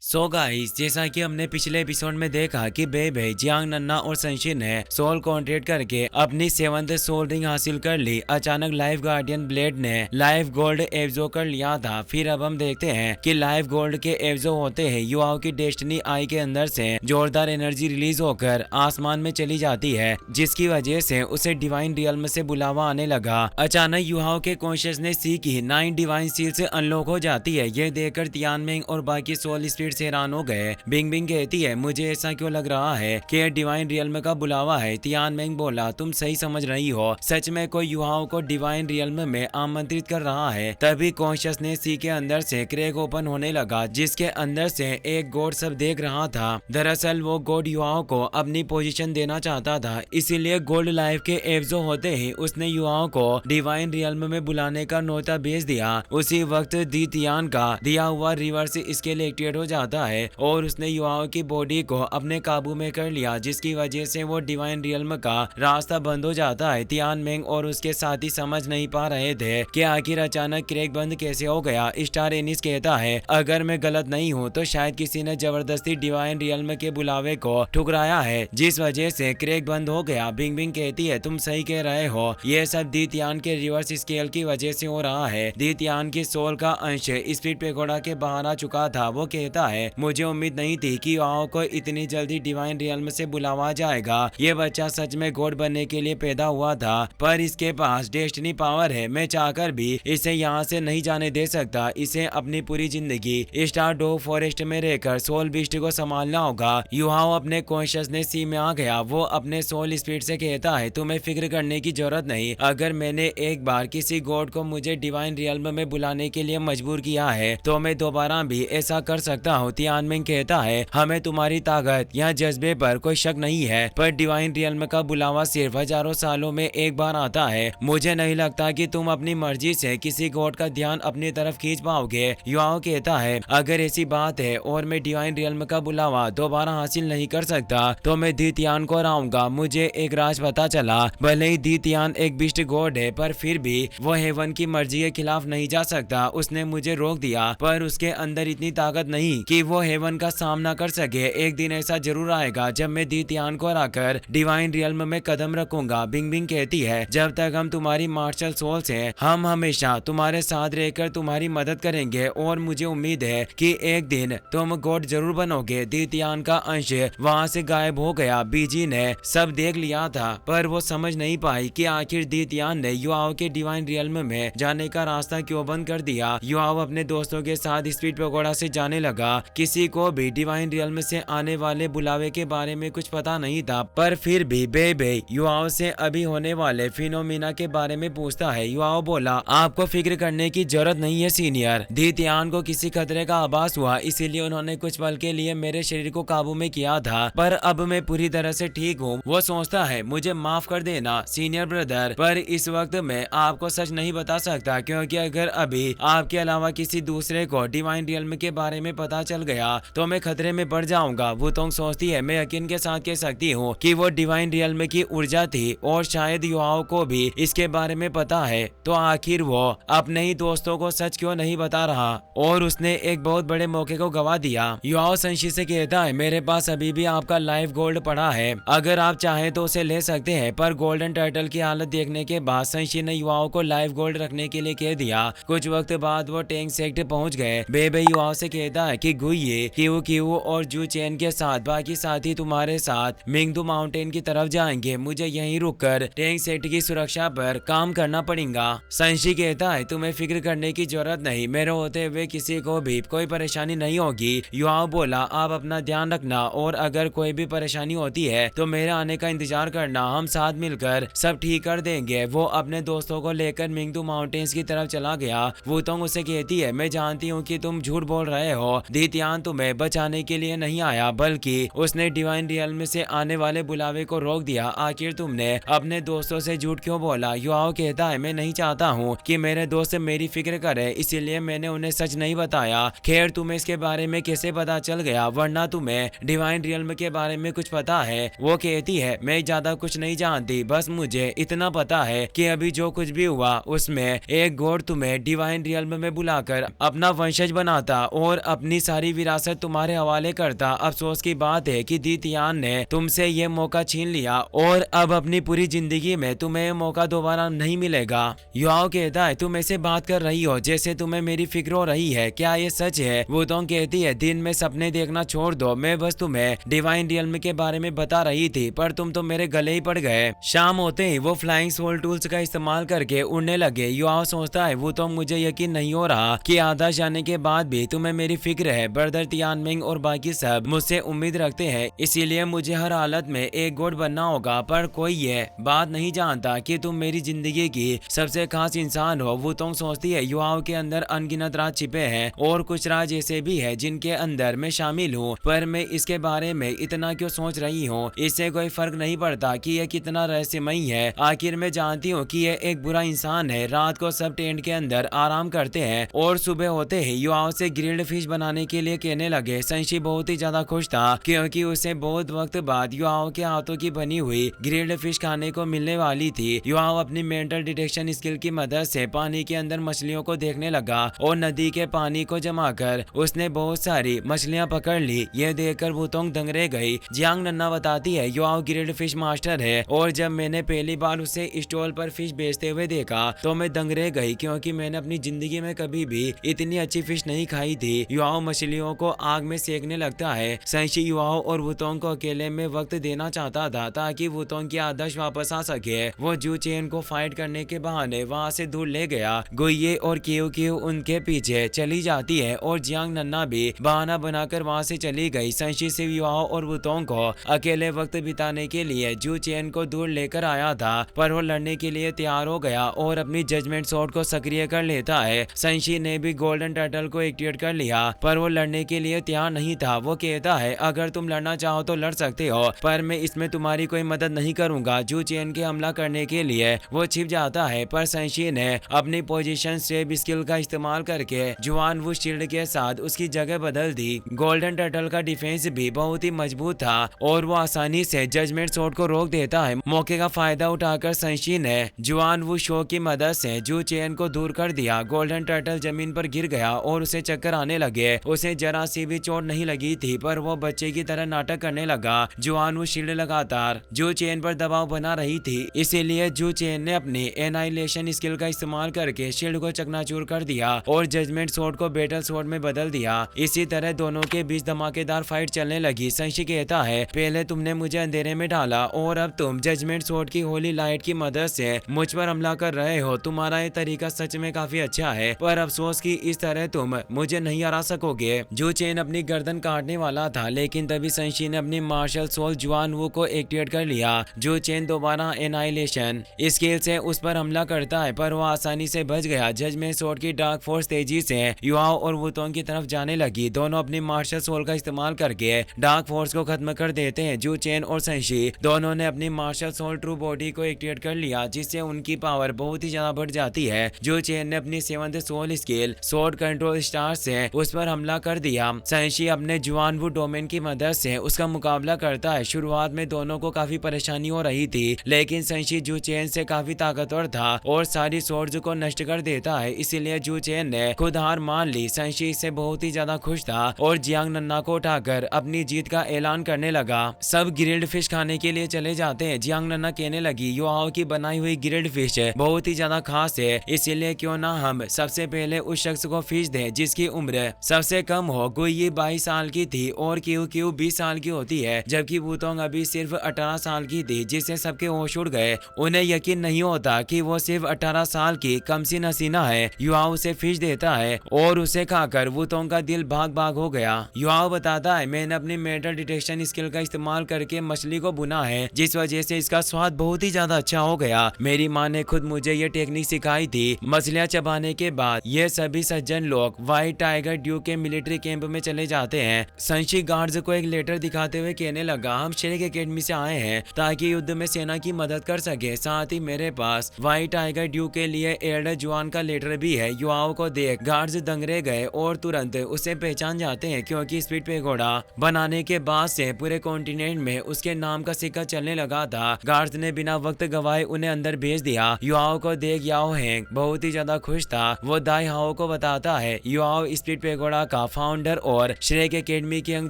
So guys, जैसा कि हमने पिछले एपिसोड में देखा कि बेबे, जियांग, नन्ना और संशी ने सोल कॉन्ट्रैक्ट करके अपनी 7th सोल रिंग हासिल कर ली। अचानक लाइफ गार्डियन ब्लेड ने लाइफ गोल्ड एब्जो कर लिया था। फिर अब हम देखते हैं कि लाइफ गोल्ड के एब्जो होते हैं युवाओं की डेस्टिनी आई के अंदर से जोरदार एनर्जी रिलीज होकर आसमान में चली जाती है, जिसकी वजह से उसे डिवाइन रियल्म से बुलावा आने लगा। अचानक युवाओं के कॉन्शियसनेस सी की 9 डिवाइन सील से अनलॉक हो जाती है। यह देखकर तियानमेंग और बाकी सोल स्पिरिट से हैरान हो गए। बिंग बिंग कहती है, मुझे ऐसा क्यों लग रहा है कि यह डिवाइन रियल्म का बुलावा है। तियानमेंग बोला, तुम सही समझ रही हो, सच में कोई युवाओं को डिवाइन रियल्म में आमंत्रित कर रहा है। तभी कॉन्शियसनेस सी के अंदर से क्रैक ओपन होने लगा, जिसके अंदर से एक गॉड सब देख रहा था। दरअसल वो गॉड युवाओं को अपनी पोजीशन देना चाहता था, इसीलिए गोल्ड लाइफ के एब्जो होते ही उसने युवाओं को डिवाइन रियल्म में बुलाने का न्योता भेज दिया। उसी वक्त दी तियान का दिया हुआ रिवर्स स्केल एक्टिवेट हो जाता है और उसने युवाओं की बॉडी को अपने काबू में कर लिया, जिसकी वजह से वो डिवाइन रियल्म का रास्ता बंद हो जाता है। तियानमेंग और उसके साथी समझ नहीं पा रहे थे कि आखिर अचानक क्रैक बंद कैसे हो गया। स्टार एनिस कहता है, अगर मैं गलत नहीं हूँ तो शायद किसी ने जबरदस्ती डिवाइन रियल्म के बुलावे को ठुकराया है, जिस वजह से क्रैक बंद हो गया। बिंग बिंग कहती है, तुम सही कह रहे हो, ये सब दी तियान के रिवर्स स्केल की वजह से हो रहा है। दी तियान की सोल का अंश स्पीड पेगोडा के बाहर आ चुका था। वो कहता है, मुझे उम्मीद नहीं थी कि युवाओं को इतनी जल्दी डिवाइन रियल्म से बुलावा जाएगा। ये बच्चा सच में गॉड बनने के लिए पैदा हुआ था, पर इसके पास डेस्टिनी पावर है। मैं चाहकर भी इसे यहाँ से नहीं जाने दे सकता। इसे अपनी पूरी जिंदगी स्टार डो फॉरेस्ट में रहकर सोल बीस्ट को संभालना होगा। युवाओं अपने कॉन्शियसनेस सी में आ गया। वो अपने सोल स्पीड से कहता है, तुम्हें फिक्र करने की जरूरत नहीं। अगर मैंने एक बार किसी गॉड को मुझे डिवाइन रियल्म में बुलाने के लिए मजबूर किया है तो मैं दोबारा भी ऐसा कर सकता हूँ। तियानमेंग कहता है, हमें तुम्हारी ताकत या जज्बे पर कोई शक नहीं है, पर डिवाइन रियल्म का बुलावा सिर्फ हजारों सालों में एक बार आता है। मुझे नहीं लगता कि तुम अपनी मर्जी से किसी गॉड का ध्यान अपनी तरफ खींच पाओगे। युवाओं कहता है, अगर ऐसी बात है और मैं डिवाइन रियल्म का बुलावा दोबारा हासिल नहीं कर सकता तो मैं दी तियान को हराऊंगा। मुझे एक राज पता चला, भले ही दी तियान एक बिस्ट गॉड है, पर फिर भी वो हेवन की मर्जी के खिलाफ नहीं जा सकता। उसने मुझे रोक दिया, पर उसके अंदर इतनी ताकत नहीं कि वो हेवन का सामना कर सके। एक दिन ऐसा जरूर आएगा जब मैं दी तियान को हराकर डिवाइन रियल्म में कदम रखूंगा। बिंग बिंग कहती है, जब तक हम तुम्हारी मार्शल सोल्स हैं, हम हमेशा तुम्हारे साथ रहकर तुम्हारी मदद करेंगे और मुझे उम्मीद है कि एक दिन तुम गॉड जरूर बनोगे। दी तियान का अंश वहाँ से गायब हो गया। बीजी ने सब देख लिया था, पर वो समझ नहीं पाई कि आखिर दी तियान ने युवाओं के डिवाइन रियल्म में जाने का रास्ता क्यों बंद कर दिया। युवाओं अपने दोस्तों के साथ स्पीड पेगोडा से जाने लगा। किसी को भी डिवाइन रियल्म से आने वाले बुलावे के बारे में कुछ पता नहीं था, पर फिर भी बेबे युवाओं से अभी होने वाले फिनोमिना के बारे में पूछता है। युवाओं बोला, आपको फिक्र करने की जरूरत नहीं है सीनियर। दी तियान को किसी खतरे का आभास हुआ, इसीलिए उन्होंने कुछ पल के लिए मेरे शरीर को काबू में किया था, पर अब मैं पूरी तरह से ठीक हूँ। वो सोचता है, मुझे माफ कर देना सीनियर ब्रदर, पर इस वक्त मैं आपको सच नहीं बता सकता, क्योंकि अगर अभी आपके अलावा किसी दूसरे को डिवाइन रियल्म के बारे में पता चल गया तो मैं खतरे में पड़ जाऊंगा। वुतोंग सोचती है, मैं यकीन के साथ कह सकती हूँ कि वो डिवाइन रियल्म की ऊर्जा थी और शायद युवाओं को भी इसके बारे में पता है, तो आखिर वो अपने ही दोस्तों को सच क्यों नहीं बता रहा और उसने एक बहुत बड़े मौके को गवा दिया। युवाओं संशी से कहता है, मेरे पास अभी भी आपका लाइफ गोल्ड पड़ा है, अगर आप चाहें तो उसे ले सकते हैं। पर गोल्डन टर्टल की हालत देखने के बाद संशी ने युवाओं को लाइफ गोल्ड रखने के लिए कह दिया। कुछ वक्त बाद वो टैंक सेक्ट पहुंच गए। बेबे युवाओं से कहता है कि गुइये, किवू किवू और जू चैन के साथ बाकी साथी तुम्हारे साथ मिंगदू माउंटेन की तरफ जाएंगे। मुझे यहीं रुककर टैंक सेक्ट की सुरक्षा पर काम करना पड़ेगा। संशी कहता है, तुम्हें फिक्र करने की जरूरत नहीं, मेरे होते हुए किसी को भी कोई परेशानी नहीं होगी। युवाओं बोला, आप अपना ध्यान रखना और अगर कोई भी परेशानी होती है तो मेरे आने का इंतजार करना, हम साथ मिलकर सब ठीक कर देंगे। वो अपने दोस्तों को लेकर मिंगदू माउंटेन्स की तरफ चला गया। वुतोंग उसे कहती है, मैं जानती हूँ कि तुम झूठ बोल रहे हो। दी तियान तुम्हें बचाने के लिए नहीं आया, बल्कि उसने डिवाइन रियल्म से आने वाले बुलावे को रोक दिया। आखिर तुमने अपने दोस्तों से झूठ क्यों बोला? युवाओं कहता है, मैं नहीं चाहता हूँ कि मेरे दोस्त मेरी फिक्र करे, इसीलिए मैंने उन्हें सच नहीं बताया। खैर, तुम्हें इसके बारे में कैसे पता चल गया, वरना तुम्हें डिवाइन रियल्म के बारे में कुछ पता है? वो कहती है, मैं ज्यादा कुछ नहीं जानती, बस मुझे इतना पता है कि अभी जो कुछ भी हुआ उसमें एक गॉड तुम्हें डिवाइन रियल्म में बुलाकर अपना वंशज बनाता और अपनी सारी विरासत तुम्हारे हवाले करता। अफसोस की बात है कि दी तियान ने तुमसे ये मौका छीन लिया और अब अपनी पूरी जिंदगी में तुम्हें ये मौका दोबारा नहीं मिलेगा। युआओ कहता है तुम ऐसे बात कर रही हो जैसे तुम्हें मेरी फिक्र हो रही है, क्या ये सच है? वुतोंग कहती है दिन में सपने देखना छोड़ दो, मैं बस तुम्हें डिवाइन रियल्म के बारे में बता रही थी, पर तुम तो मेरे गले ही पड़ गए। शाम होते ही वो फ्लाइंग सोल टूल्स का इस्तेमाल करके उड़ने लगे। युआओ सोचता है वुतोंग मुझे यकीन नहीं हो रहा कि आधा जाने के बाद भी तुम्हें मेरी फिक्र है। ब्रदर तियानमिंग और बाकी सब मुझसे उम्मीद रखते हैं, इसीलिए मुझे हर हालत में एक गोट बनना होगा, पर कोई ये बात नहीं जानता कि तुम मेरी जिंदगी की सबसे खास इंसान हो। वुतोंग सोचती है युआओ के अंदर अनगिनत राज छिपे हैं और कुछ राज ऐसे भी है जिनके अंदर मैं शामिल हूँ, पर मैं इसके बारे में इतना क्यों सोच रही हूँ? इससे कोई फर्क नहीं पड़ता कि यह कितना रहस्यमयी है। आखिर मैं जानती हूँ कि यह एक बुरा इंसान है। रात को सब टेंट के अंदर आराम करते हैं और सुबह होते ही युआओ से ग्रिल्ड फिश बनाने के लिए कहने लगे। संशी बहुत ही ज्यादा खुश था क्योंकि उसे बहुत वक्त बाद युआओ के हाथों की बनी हुई ग्रिल्ड फिश खाने को मिलने वाली थी। युआओ अपनी मेंटल डिटेक्शन स्किल की मदद से पानी के अंदर मछलियों को देखने लगा और नदी के पानी को जमा कर उसने बहुत सारी मछलियां पकड़ ली। यह देखकर वुतोंग दंग रह गई। जियांग नन्ना बताती है युआओ ग्रिल्ड फिश मास्टर है और जब मैंने पहली बार उसे स्टॉल पर फिश बेचते हुए देखा तो मैं दंग रह गई क्योंकि मैंने अपनी जिंदगी में कभी भी इतनी अच्छी फिश नहीं खाई थी। युआओ मछलियों को आग में सेकने लगता है। संशी युआओ और वुतोंग को अकेले में वक्त देना चाहता था ताकि वुतोंग की आदर्श वापस आ सके। वो जू चेन को फाइट करने के बहाने वहां से दूर ले गया। गुइये और क्यू क्यू उनके पीछे चली जाती है और जियांग नन्ना भी बहाना बनाकर वहां से चली गई। संशी सिर्फ युआओ और वुतोंग को अकेले वक्त बिताने के लिए जू चेन को दूर लेकर आया था, पर वो लड़ने के लिए तैयार हो गया और अपनी जजमेंट शॉट को सक्रिय कर लेता है। संशी ने भी गोल्डन टर्टल को एक्टिवेट कर लिया, पर वो लड़ने के लिए तैयार नहीं था। वो कहता है अगर तुम लड़ना चाहो तो लड़ सकते हो, पर मैं इसमें तुम्हारी कोई मदद नहीं करूंगा। जू चेन के हमला करने के लिए वो छिप जाता है, पर संशी ने अपनी पोजीशन स्टेप स्किल का इस्तेमाल करके जुआन वू शील्ड के साथ उसकी जगह बदल दी। गोल्डन टर्टल का डिफेंस भी बहुत ही मजबूत था और वो आसानी से जजमेंट शॉट को रोक देता है। मौके का फायदा उठाकर संशी ने जुआन वू शो की मदद से जू चेन को दूर कर दिया। गोल्डन टर्टल जमीन पर गिर गया और उसे चक्कर आने लगे। उसे जरा सी भी चोट नहीं लगी थी, पर वो बच्चे की तरह नाटक करने लगा। जुआन वू शील्ड लगातार जू चेन पर दबाव बना रही थी, इसीलिए जू चेन ने अपनी एनाइलेशन स्किल का इस्तेमाल करके शील्ड को चकनाचूर कर दिया और जजमेंट शॉट को बैटल शॉट में बदल दिया। इसी तरह दोनों के बीच धमाकेदार फाइट चलने लगी। संशी कहता है पहले तुमने मुझे अंधेरे में डाला और अब तुम जजमेंट शॉट की होली लाइट की मदद से मुझ पर हमला कर रहे हो। तुम्हारा ये तरीका सच में काफी अच्छा है, पर अफसोस कि इस तरह तुम मुझे नहीं हरा सकोगे। जू चेन अपनी गर्दन काटने वाला था, लेकिन तभी संशी ने अपनी मार्शल सोल जुआन वू को एक्टिवेट कर लिया। जू चेन दोबारा एनाइलेशन स्किल से उस पर हमला करता है, पर वो आसानी से बच गया। जजमेंट शॉट की डार्क फोर्स तेजी से युआओ और वुतोंग की तरफ जाने लगी। दोनों अपनी मार्शल सोल का इस्तेमाल करके डार्क फोर्स को खत्म कर देते हैं। जू चेन और संशी दोनों ने अपनी मार्शल सोल ट्रू बॉडी को एक्टिवेट कर लिया, जिससे उनकी पावर बहुत ही ज्यादा बढ़ जाती है। जू चेन ने अपनी 7th soul skill sword control star से उस पर हमला कर दिया। संशी अपने जुआन वू डोमेन की मदद से उसका मुकाबला करता है। शुरुआत में दोनों को काफी परेशानी हो रही थी, लेकिन संशी जू चेन से काफी ताकतवर था और सारी स्वॉर्ड्स को नष्ट कर देता है, इसीलिए जू चेन ने खुद हार मान ली। संशी इससे बहुत ही ज्यादा खुश था और जियांग नन्ना को उठाकर अपनी जीत का ऐलान करने लगा। सब ग्रिल्ड फिश खाने के लिए चले जाते हैं। जियांग नन्ना कहने लगी युआओ की बनाई हुई ग्रिल्ड फिश बहुत ही ज्यादा खास है, इसीलिए क्यों ना हम सबसे पहले उस शख्स को फिश दें जिसकी उम्र सबसे कम हो। गुइये 22 साल की थी और क्यू क्यू 20 साल की होती है, जबकि वुतोंग अभी सिर्फ 18 साल की थी, जिससे सबके होश उड़ गए। उन्हें यकीन नहीं होता कि वो सिर्फ 18 साल की कमसिन हसीना है। युआओ उसे फिश देता है और उसे खाकर वुतोंग का दिल भाग भाग हो गया। युआओ बताता है मैंने अपनी मेटल डिटेक्शन स्किल का इस्तेमाल करके मछली को भुना है, जिस वजह से इसका स्वाद बहुत ही ज्यादा अच्छा हो गया। मेरी माँ ने खुद मुझे ये टेक्निक सिखाई थी। मछलियाँ चबाने के बाद ये सभी सज्जन लोग व्हाइट टाइगर ड्यू के मिलिट्री कैंप में चले जाते हैं। संशी गार्ड्स को एक लेटर दिखाते हुए कहने लगा हम शेरिक एकेडमी से आए हैं ताकि युद्ध में सेना की मदद कर सके। साथ ही मेरे पास व्हाइट टाइगर ड्यू के लिए एल्डर जुआन का लेटर भी है। युआओ को देख गार्ड्स दंग रह गए और तुरंत उसे पहचान जाते हैं, क्योंकि स्पीड पे घोड़ा बनाने के बाद से पूरे कॉन्टिनेंट में उसके नाम का सिक्का चलने लगा था। गार्ड्स ने बिना वक्त गवाए उन्हें अंदर भेज दिया। युआओ को देख याओ हैंग बहुत ही ज्यादा खुश था। वो दाई हाओ को बताता है युआओ स्पीड पे घोड़ा का का फाउंडर और श्रेक एकेडमी की यंग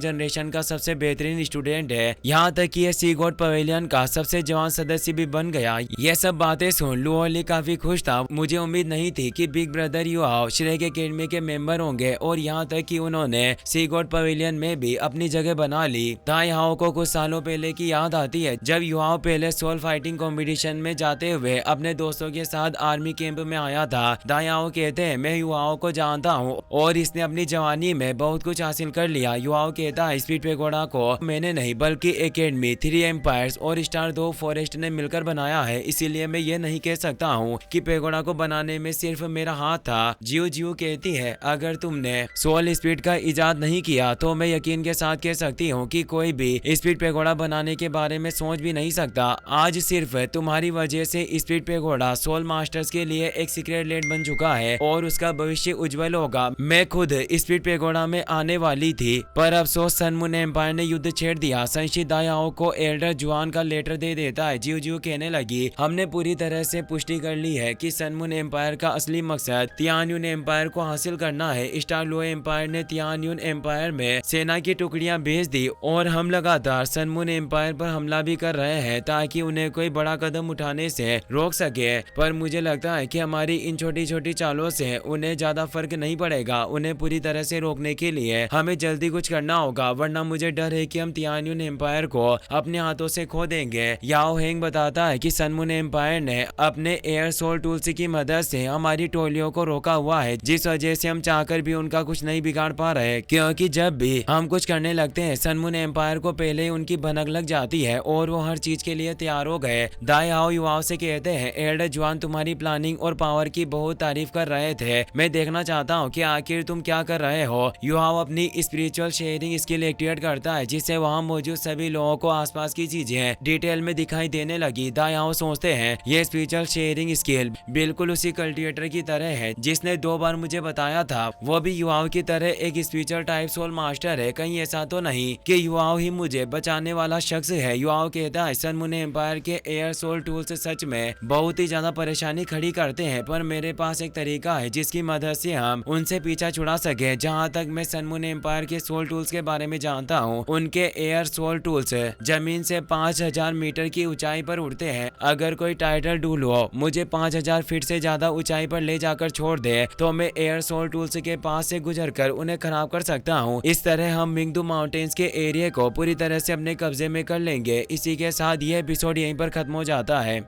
जनरेशन का सबसे बेहतरीन स्टूडेंट है। यहाँ तक कि ये सी गॉड पवेलियन का सबसे जवान सदस्य भी बन गया। ये सब बातें सुन लुओली काफी खुश था। मुझे उम्मीद नहीं थी कि बिग ब्रदर युआओ श्रेक एकेडमी के मेंबर होंगे और यहाँ तक कि उन्होंने सी गॉड पवेलियन में भी अपनी जगह बना ली। दायाओ को कुछ सालों पहले की याद आती है जब युआओ पहले सोल फाइटिंग कंपटीशन में जाते हुए अपने दोस्तों के साथ आर्मी कैंप में आया था। दायाओ कहते हैं मैं युआओ को जानता हूँ और इसने अपनी जवानी में बहुत कुछ हासिल कर लिया। युआओ कहता है स्पीड पेगोडा को मैंने नहीं बल्कि एकेडमी, थ्री एम्पायर्स और स्टार दो फॉरेस्ट ने मिलकर बनाया है, इसीलिए मैं ये नहीं कह सकता हूँ कि पेगोडा को बनाने में सिर्फ मेरा हाथ था। जियो जियो कहती है अगर तुमने सोल स्पीड का इजाद नहीं किया तो मैं यकीन के साथ कह सकती हूँ कि कोई भी स्पीड पेगोडा बनाने के बारे में सोच भी नहीं सकता। आज सिर्फ तुम्हारी वजह से स्पीड पेगोडा सोल मास्टर्स के लिए एक सीक्रेट लैंड बन चुका है और उसका भविष्य उज्जवल होगा। मैं खुद स्पीड पेगोडा में आने वाली थी पर अफसोस सन मून एम्पायर ने युद्ध छेड़ दिया। संशी दायाओ को एल्डर जुआन का लेटर दे देता है। जियो जियो कहने लगी हमने पूरी तरह से पुष्टि कर ली है कि सन मून एम्पायर का असली मकसद तियानयुन एम्पायर को हासिल करना है। स्टार लो एम्पायर ने तियानयुन एम्पायर में सेना की टुकड़ियां भेज दी और हम लगातार सन मून एम्पायर पर हमला भी कर रहे हैं ताकि उन्हें कोई बड़ा कदम उठाने से रोक सके। पर मुझे लगता है कि हमारी इन छोटी छोटी चालों से उन्हें ज्यादा फर्क नहीं पड़ेगा। उन्हें पूरी तरह से रोकने के लिए हमें जल्दी कुछ करना होगा वरना मुझे डर है कि हम तियानयुन एम्पायर को अपने हाथों से खो देंगे। याओ हेंग बताता है कि सन मून एम्पायर ने अपने एयर सोल टूल्स की मदद से हमारी टोलियों को रोका हुआ है जिस वजह से हम चाहकर भी उनका कुछ नहीं बिगाड़ पा रहे, क्योंकि जब भी हम कुछ करने लगते हैं सन मून एम्पायर को पहले ही उनकी भनक लग जाती है और वो हर चीज के लिए तैयार हो गए। दायाओ युवाओं से कहते हैं एल्डर जुआन तुम्हारी प्लानिंग और पावर की बहुत तारीफ कर रहे थे, मैं देखना चाहता हूँ कि आखिर तुम क्या कर रहे हो। युवाओ अपनी स्पिरिचुअल शेयरिंग स्किल एक्टिवेट करता है जिससे वहाँ मौजूद सभी लोगों को आसपास की चीजें डिटेल में दिखाई देने लगी। दायाओ सोचते हैं ये स्पिरिचुअल शेयरिंग स्किल बिल्कुल उसी कल्टिवेटर की तरह है जिसने 2 बार मुझे बताया था। वो भी युवाओं की तरह एक स्पिरिचुअल टाइप सोल मास्टर है, कहीं ऐसा तो नहीं कि युवाओं ही मुझे बचाने वाला शख्स है। युवाओं कहता है सन मून एम्पायर के एयर सोल टूल से सच में बहुत ही ज्यादा परेशानी खड़ी करते हैं पर मेरे पास एक तरीका है जिसकी मदद से हम उनसे पीछा छुड़ा सके। जहाँ तक मैं सन मून एम्पायर के सोल टूल्स के बारे में जानता हूँ उनके एयर सोल टूल्स जमीन से 5000 मीटर की ऊंचाई पर उड़ते हैं। अगर कोई टाइटल डूल हो मुझे 5000 फीट से ज्यादा ऊंचाई पर ले जाकर छोड़ दे तो मैं एयर सोल टूल्स के पास से गुजरकर उन्हें खराब कर सकता हूँ। इस तरह हम मिंगदू माउंटेन्स के एरिया को पूरी तरह से अपने कब्जे में कर लेंगे। इसी के साथ ये एपिसोड यहीं पर खत्म हो जाता है।